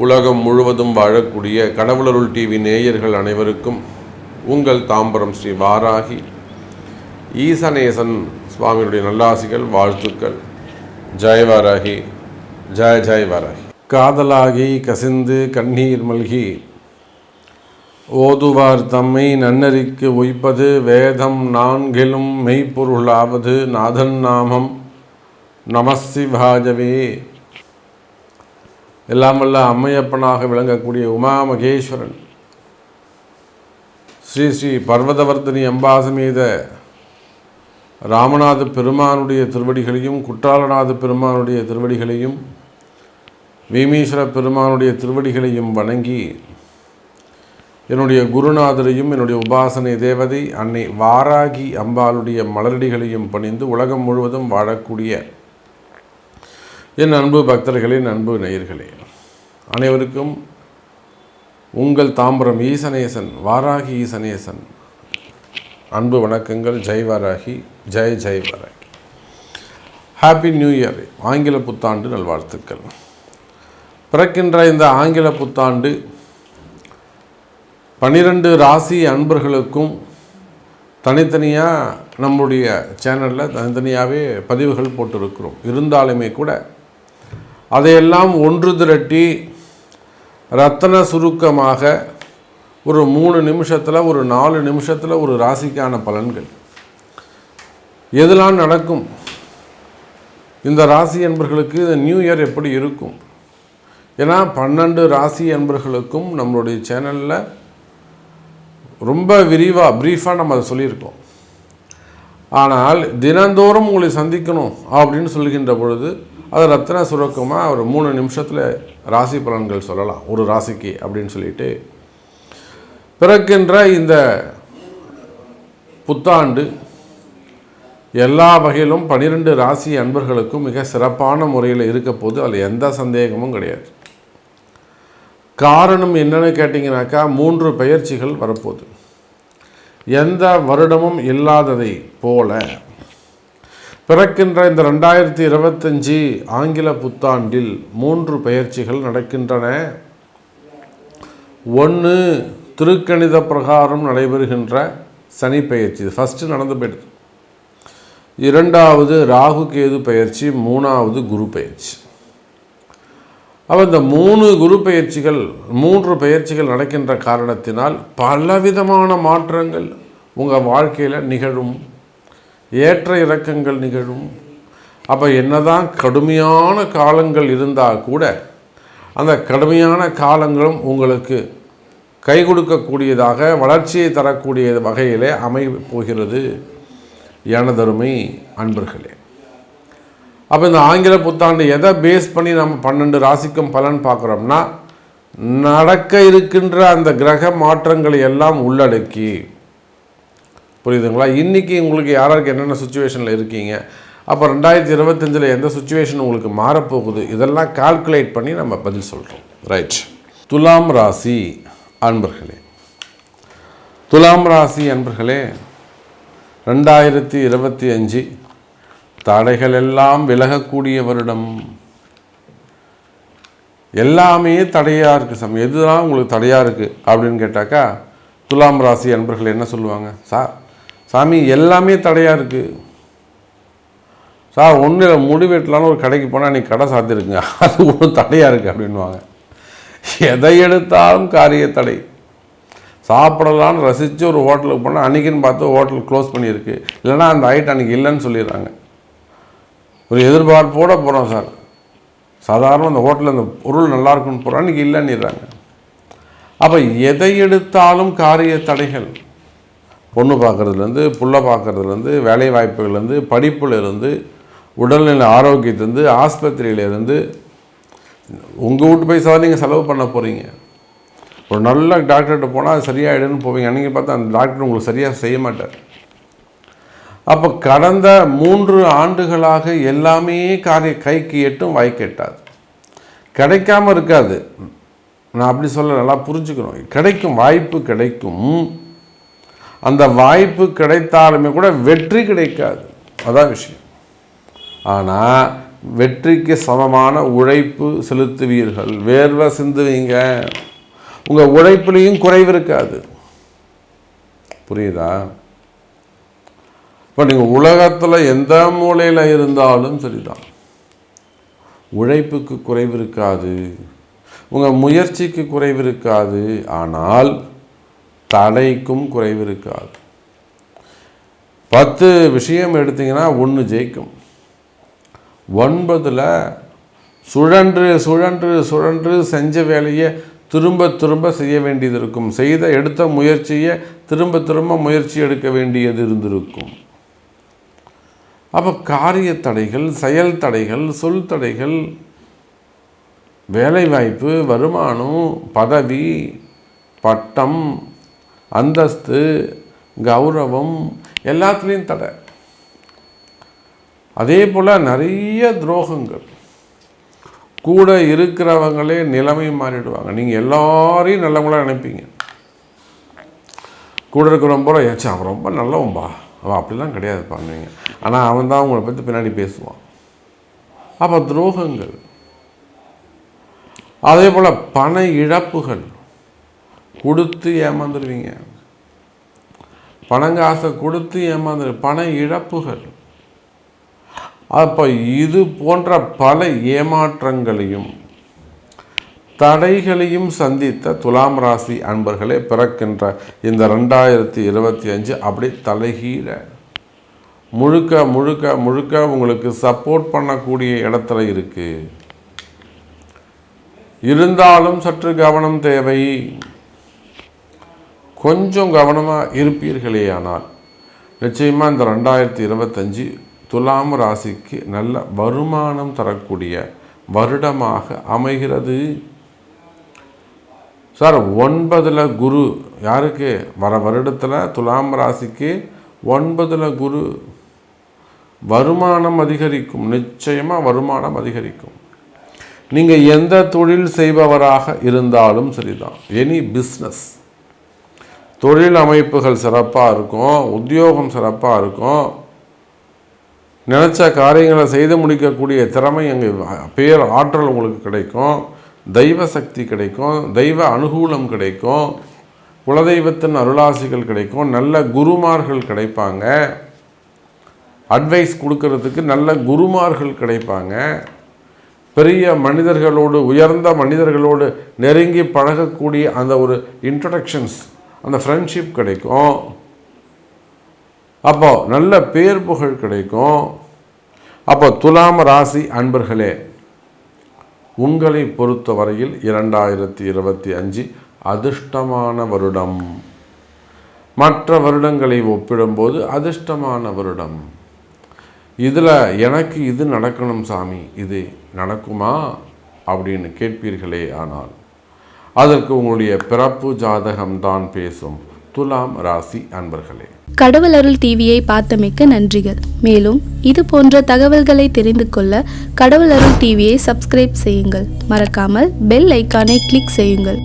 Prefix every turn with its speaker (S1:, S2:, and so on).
S1: உலகம் முழுவதும் வாழக்கூடிய கடவுளருள் டிவி நேயர்கள் அனைவருக்கும் உங்கள் தாம்பரம் ஸ்ரீ வாராகி ஈசனேசன் சுவாமியுடைய நல்லாசிகள், வாழ்த்துக்கள். ஜெய் வாராகி, ஜெய் ஜெய் வாராகி. காதலாகி கசிந்து கண்ணீர் மல்கி ஓதுவார் தம்மை நன்னறிக்கு உய்ப்பது வேதம் நான்கிலும் மெய்ப்பொருளாவது நாதன் நாமம் நமசிவாஜவே. எல்லாம் வல்ல அம்மையப்பனாக விளங்கக்கூடிய உமா மகேஸ்வரன் ஸ்ரீ ஸ்ரீ பர்வதவர்த்தினி அம்பாசமேத ராமநாத பெருமானுடைய திருவடிகளையும், குற்றாலநாத பெருமானுடைய திருவடிகளையும், வீமீஸ்வர பெருமானுடைய திருவடிகளையும் வணங்கி என்னுடைய குருநாதரையும் என்னுடைய உபாசனை தேவதை அன்னை வாராகி அம்பாளுடைய மலரடிகளையும் பணிந்து உலகம் முழுவதும் வாழக்கூடிய என் அன்பு பக்தர்களின் அன்பு நேயர்களே அனைவருக்கும் உங்கள் தாம்பரம் ஈசனேசன் வாராகி ஈசனேசன் அன்பு வணக்கங்கள். Jai Varahi, Jai Jai Varahi. Happy new year, ஆங்கில புத்தாண்டு நல்வாழ்த்துக்கள். பிறக்கின்ற இந்த ஆங்கில புத்தாண்டு 12 ராசி அன்பர்களுக்கும் தனித்தனியாக நம்முடைய சேனலில் தனித்தனியாகவே பதிவுகள் போட்டிருக்கிறோம். இருந்தாலுமே கூட அதையெல்லாம் ஒன்று திரட்டி ரத்தன சுருக்கமாக ஒரு 3 நிமிஷத்தில், ஒரு 4 நிமிஷத்தில் ஒரு ராசிக்கான பலன்கள் எதெல்லாம் நடக்கும், இந்த ராசி அன்பர்களுக்கு இந்த நியூ இயர் எப்படி இருக்கும். ஏன்னா 12 ராசி அன்பர்களுக்கும் நம்மளுடைய சேனலில் ரொம்ப விரிவாக ப்ரீஃபாக நம்ம அதை சொல்லியிருக்கோம். ஆனால் தினந்தோறும் உங்களை சந்திக்கணும் அப்படின்னு சொல்கின்ற பொழுது அது ரத்தன சுருக்கமாக ஒரு 3 நிமிஷத்தில் ராசி பலன்கள் சொல்லலாம் ஒரு ராசிக்கு அப்படின்னு சொல்லிட்டு பிறக்கின்ற இந்த புத்தாண்டு எல்லா வகையிலும் 12 ராசி அன்பர்களுக்கும் மிக சிறப்பான முறையில் இருக்க போது அதில் எந்த சந்தேகமும் கிடையாது. காரணம் என்னன்னு கேட்டிங்கனாக்கா 3 பெயர்ச்சிகள் வரப்போகுது. எந்த வருடமும் இல்லாததை போல பிறக்கின்ற இந்த 2025 ஆங்கில புத்தாண்டில் 3 பெயர்ச்சிகள் நடக்கின்றன. 1 திருக்கணித பிரகாரம் நடைபெறுகின்ற சனி பெயர்ச்சி, ஃபஸ்ட்டு நடந்து போயிடுது. 2வது ராகு கேது பெயர்ச்சி, 3வது குரு பெயர்ச்சி. அப்போ இந்த 3 குரு பெயர்ச்சிகள், 3 பெயர்ச்சிகள் நடக்கின்ற காரணத்தினால் பலவிதமான மாற்றங்கள் உங்கள் வாழ்க்கையில் நிகழும், ஏற்ற இறக்கங்கள் நிகழும். அப்போ என்னதான் கடுமையான காலங்கள் இருந்தால் கூட அந்த கடுமையான காலங்களும் உங்களுக்கு கை கொடுக்கக்கூடியதாக, வளர்ச்சியை தரக்கூடிய வகையிலே போகிறது எனதருமை அன்பர்களே. அப்போ இந்த ஆங்கில புத்தாண்டு எதை பேஸ் பண்ணி நம்ம 12 ராசிக்கும் பலன் பார்க்குறோம்னா நடக்க இருக்கின்ற அந்த கிரக மாற்றங்களை எல்லாம் உள்ளடக்கி, புரியுதுங்களா? இன்றைக்கி உங்களுக்கு யாராருக்கு என்னென்ன சுச்சுவேஷனில் இருக்கீங்க, அப்போ 2025 எந்த சுச்சுவேஷன் உங்களுக்கு மாறப்போகுது, இதெல்லாம் கால்குலேட் பண்ணி நம்ம பதில் சொல்கிறோம். ரைட். துலாம் ராசி அன்பர்களே, துலாம் ராசி அன்பர்களே, 2025 தடைகள் எல்லாம் விலகக்கூடிய வருடம். எல்லாமே தடையாக இருக்குது. எதுதான் உங்களுக்கு தடையாக இருக்குது அப்படின்னு கேட்டாக்கா துலாம் ராசி அன்பர்கள் என்ன சொல்லுவாங்க? சாமி எல்லாமே தடையாக இருக்குது சார், ஒன்றில் முடி வெட்டலான்னு ஒரு கடைக்கு போனால் நீ கடை சாத்திருக்குங்க, அது ஒன்றும் தடையாக இருக்குது அப்படின்வாங்க. எதை எடுத்தாலும் காரிய தடை. சாப்பிடலான்னு ரசித்து ஒரு ஹோட்டலுக்கு போனால் அன்றைக்கின்னு பார்த்து ஹோட்டல் க்ளோஸ் பண்ணியிருக்கு, இல்லைனா அந்த ஐட்டம் அன்றைக்கி இல்லைன்னு சொல்லிடுறாங்க. ஒரு எதிர்பார்ப்போடு போகிறோம் சார், சாதாரண அந்த ஹோட்டலில் அந்த பொருள் நல்லாயிருக்குன்னு போகிறோம், அன்றைக்கி இல்லைன்னுறாங்க. அப்போ எதை எடுத்தாலும் காரிய தடைகள். பொண்ணு பார்க்குறதுலேருந்து, புள்ள பார்க்குறதுலேருந்து, வேலை வாய்ப்புகள்லேருந்து, படிப்புலேருந்து, உடல்நிலை ஆரோக்கியத்துலேருந்து, ஆஸ்பத்திரியிலேருந்து, உங்கள் வீட்டு பைசா நீங்கள் செலவு பண்ண போகிறீங்க. ஒரு நல்ல டாக்டர்கிட்ட போனால் அது சரியாயிடுன்னு போவீங்க, அன்றைக்கி பார்த்தா அந்த டாக்டர் உங்களுக்கு சரியாக செய்ய மாட்டார். அப்போ கடந்த 3 ஆண்டுகளாக எல்லாமே கைக்கு எட்டும் வாய்க்கு எட்டாது. கிடைக்காமல் இருக்காது, நான் அப்படி சொல்ல, நல்லா புரிஞ்சுக்கணும். கிடைக்கும், வாய்ப்பு கிடைக்கும். அந்த வாய்ப்பு கிடைத்தாலுமே கூட வெற்றி கிடைக்காது, அதான் விஷயம். ஆனால் வெற்றிக்கு சமமான உழைப்பு செலுத்துவீர்கள், வேர்வை சிந்துவீங்க, உங்கள் உழைப்புலேயும் குறைவு இருக்காது. புரியுதா? இப்போ நீங்கள் உலகத்தில் எந்த மூலையில் இருந்தாலும் சரிதான், உழைப்புக்கு குறைவு இருக்காது, உங்கள் முயற்சிக்கு குறைவு இருக்காது, ஆனால் தடைக்கும் குறைவு இருக்காது. 10 விஷயம் எடுத்தீங்கன்னா 1 ஜெயிக்கும். 9 சுழன்று சுழன்று சுழன்று செஞ்ச வேலையை திரும்ப திரும்ப செய்ய வேண்டியது இருக்கும். எடுத்த முயற்சியை திரும்ப திரும்ப முயற்சி எடுக்க வேண்டியது இருந்திருக்கும். அப்போ காரிய தடைகள், செயல் தடைகள், சொல் தடைகள், வேலைவாய்ப்பு, வருமானம், பதவி, பட்டம், அந்தஸ்து, கௌரவம் எல்லாத்துலேயும் தடை. அதே போல் நிறைய துரோகங்கள். கூட இருக்கிறவங்களே நிலைமை மாறிடுவாங்க. நீங்கள் எல்லாரையும் நல்லவங்களாக நினைப்பீங்க. கூட இருக்கிறவங்க போல ஏச்சா அவன் ரொம்ப நல்லவன்பா, அவன் அப்படிலாம் கிடையாது பண்ணுவீங்க. ஆனால் அவன் தான் உங்களை பற்றி பின்னாடி பேசுவான். அப்போ துரோகங்கள். அதே போல் பண இழப்புகள், கொடுத்து ஏமாந்துருவீங்க, பணங்காசை கொடுத்து ஏமாந்துரு, பண இழப்புகள். அப்போ இது போன்ற பல ஏமாற்றங்களையும் தடைகளையும் சந்தித்த துலாம் ராசி அன்பர்களே, பிறக்கின்ற இந்த 2025 அப்படி தலைகீழ முழுக்க முழுக்க முழுக்க உங்களுக்கு சப்போர்ட் பண்ணக்கூடிய இடத்துல இருக்கு. இருந்தாலும் சற்று கவனம் தேவை. கொஞ்சம் கவனமாக இருப்பீர்களே ஆனால் நிச்சயமாக இந்த 2025 துலாம் ராசிக்கு நல்ல வருமானம் தரக்கூடிய வருடமாக அமைகிறது. சார் 9ல் குரு யாருக்கு? வர வருடத்தில் துலாம் ராசிக்கு 9ல் குரு. வருமானம் அதிகரிக்கும், நிச்சயமாக வருமானம் அதிகரிக்கும். நீங்கள் எந்த தொழில் செய்பவராக இருந்தாலும் சரிதான், எனி பிஸ்னஸ், தொழில் அமைப்புகள் சிறப்பாக இருக்கும், உத்தியோகம் சிறப்பாக இருக்கும், நினச்ச காரியங்களை செய்து முடிக்கக்கூடிய திறமை அங்கே பேர் ஆற்றல் உங்களுக்கு கிடைக்கும், தெய்வ சக்தி கிடைக்கும், தெய்வ அனுகூலம் கிடைக்கும், குலதெய்வத்தின் அருளாசிகள் கிடைக்கும், நல்ல குருமார்கள் கிடைப்பாங்க, அட்வைஸ் கொடுக்கறதுக்கு நல்ல குருமார்கள் கிடைப்பாங்க, பெரிய மனிதர்களோடு, உயர்ந்த மனிதர்களோடு நெருங்கி பழகக்கூடிய அந்த ஒரு இன்ட்ரடக்ஷன்ஸ், அந்த ஃப்ரெண்ட்ஷிப் கிடைக்கும். அப்போ நல்ல பேர் புகழ் கிடைக்கும். அப்போ துலாம் ராசி அன்பர்களே, உங்களை பொறுத்த வரையில் 2025 அதிர்ஷ்டமான வருடம். மற்ற வருடங்களை ஒப்பிடும்போது அதிர்ஷ்டமான வருடம். இதில் எனக்கு இது நடக்கணும் சாமி, இது நடக்குமா அப்படின்னு கேட்பீர்களே ஆனால் அதற்கு உங்களுடைய பிறப்பு ஜாதகம்தான் பேசும். துலாம் ராசி அன்பர்களே,
S2: கடவுள் அருள் டிவியை பார்த்தமைக்கு நன்றிகள். மேலும் இது போன்ற தகவல்களை தெரிந்து கொள்ள கடவுள் அருள் டிவியை சப்ஸ்கிரைப் செய்யுங்கள். மறக்காமல் பெல் ஐக்கானை கிளிக் செய்யுங்கள்.